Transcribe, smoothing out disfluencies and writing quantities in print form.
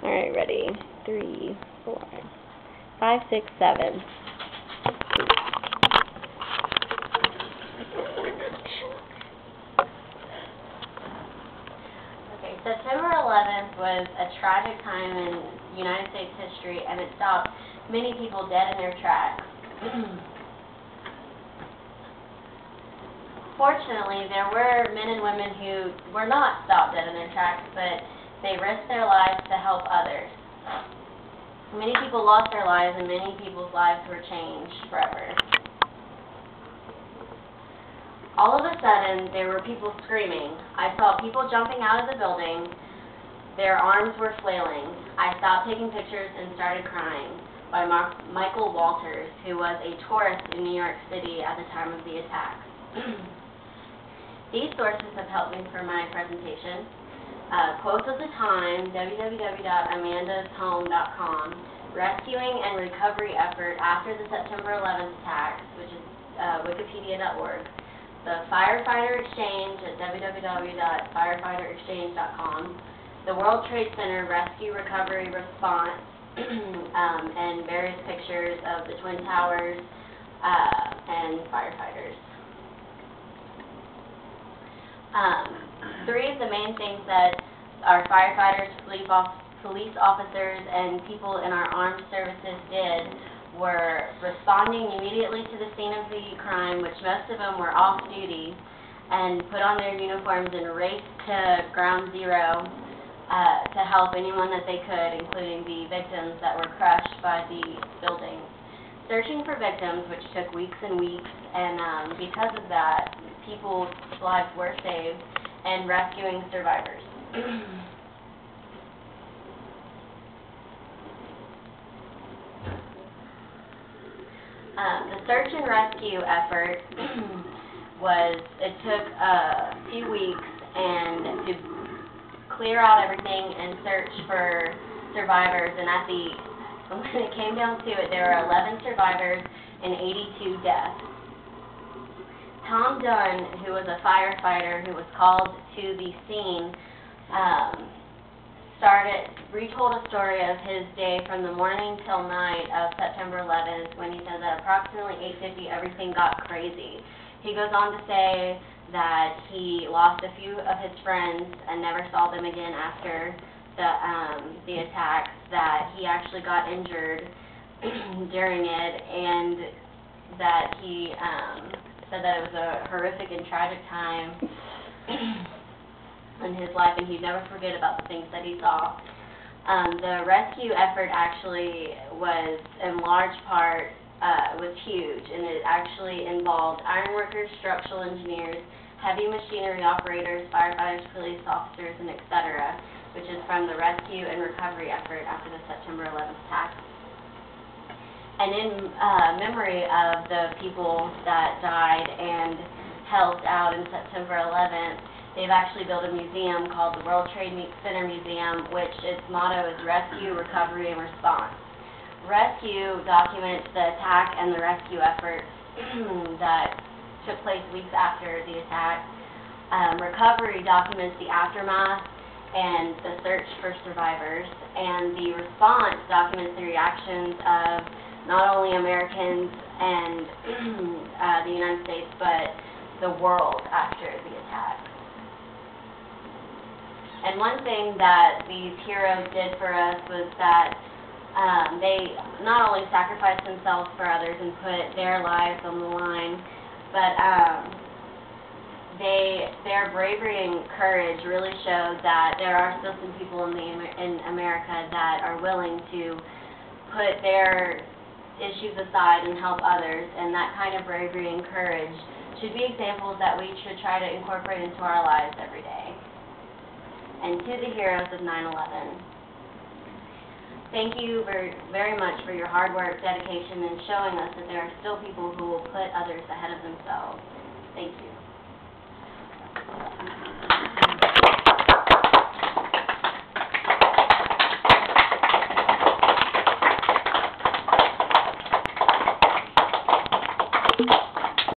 All right, ready? 3, 4, 5, 6, 7. Okay, September 11th was a tragic time in United States history, and it stopped many people dead in their tracks. Fortunately, there were men and women who were not stopped dead in their tracks, but they risked their lives to help others. Many people lost their lives, and many people's lives were changed forever. All of a sudden, there were people screaming. I saw people jumping out of the building. Their arms were flailing. I stopped taking pictures and started crying. By Michael Walters, who was a tourist in New York City at the time of the attack. These sources have helped me for my presentation. Quotes of the time, www.amandashome.com, rescuing and recovery effort after the September 11th attacks, which is wikipedia.org, the Firefighter Exchange at www.firefighterexchange.com, the World Trade Center Rescue Recovery Response, and various pictures of the Twin Towers and firefighters. Three of the main things that our firefighters, police officers, and people in our armed services did were responding immediately to the scene of the crime, which most of them were off duty, and put on their uniforms and raced to ground zero to help anyone that they could, including the victims that were crushed by the buildings. Searching for victims, which took weeks and weeks, and because of that, people's lives were saved, and rescuing survivors. The search and rescue effort it took a few weeks and to clear out everything and search for survivors, and when it came down to it, there were 11 survivors and 82 deaths. Tom Dunn, who was a firefighter who was called to the scene, retold a story of his day from the morning till night of September 11th, when he said that approximately 8:50 everything got crazy. He goes on to say that he lost a few of his friends and never saw them again after the attacks, that he actually got injured during it, and that he said that it was a horrific and tragic time in his life, and he'd never forget about the things that he saw. The rescue effort actually was, in large part, was huge, and it actually involved ironworkers, structural engineers, heavy machinery operators, firefighters, police officers, and etc., which is from the rescue and recovery effort after the September 11th attack. And in memory of the people that died and helped out in September 11th, they've actually built a museum called the World Trade Center Museum, which its motto is Rescue, Recovery, and Response. Rescue documents the attack and the rescue efforts that took place weeks after the attack. Recovery documents the aftermath and the search for survivors. And the response documents the reactions of not only Americans and the United States, but the world after the attack. And one thing that these heroes did for us was that they not only sacrificed themselves for others and put their lives on the line, but their bravery and courage really showed that there are still some people in America that are willing to put their issues aside and help others, and that kind of bravery and courage should be examples that we should try to incorporate into our lives every day. And to the heroes of 9/11, thank you very much for your hard work, dedication, and showing us that there are still people who will put others ahead of themselves. Thank you.